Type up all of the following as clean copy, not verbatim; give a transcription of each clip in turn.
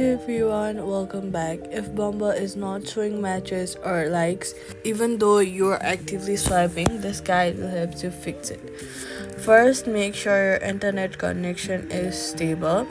Hey everyone, welcome back. If Bumble is not showing matches or likes, even though you're actively swiping, this guide will help you fix it. First, make sure your internet connection is stable.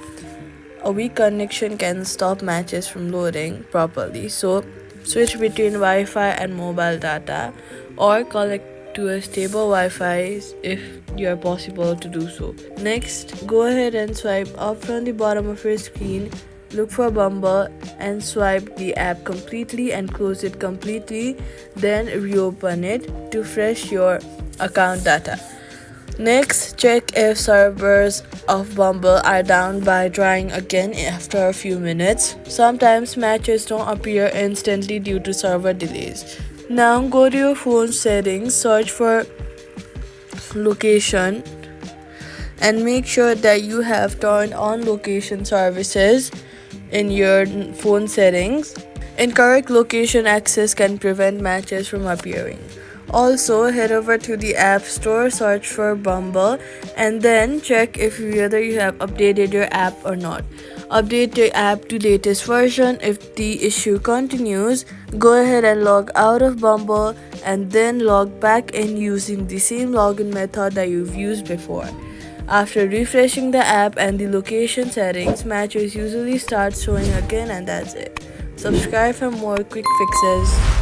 A weak connection can stop matches from loading properly, so switch between Wi Fi and mobile data or connect to a stable Wi Fi if you're possible to do so. Next, go ahead and swipe up from the bottom of your screen. Look for Bumble and swipe the app completely and close it completely. Then reopen it to refresh your account data. Next, check if servers of Bumble are down by trying again after a few minutes. Sometimes matches don't appear instantly due to server delays. Now go to your phone settings, search for location, and make sure that you have turned on location services in your phone settings. Incorrect location access can prevent matches from appearing. Also, head over to the App Store, search for Bumble, and then check if whether you have updated your app or not. Update your app to latest version. If the issue continues, go ahead and log out of Bumble and then log back in using the same login method that you've used before. After refreshing the app and the location settings, matches usually start showing again, and that's it. Subscribe for more quick fixes.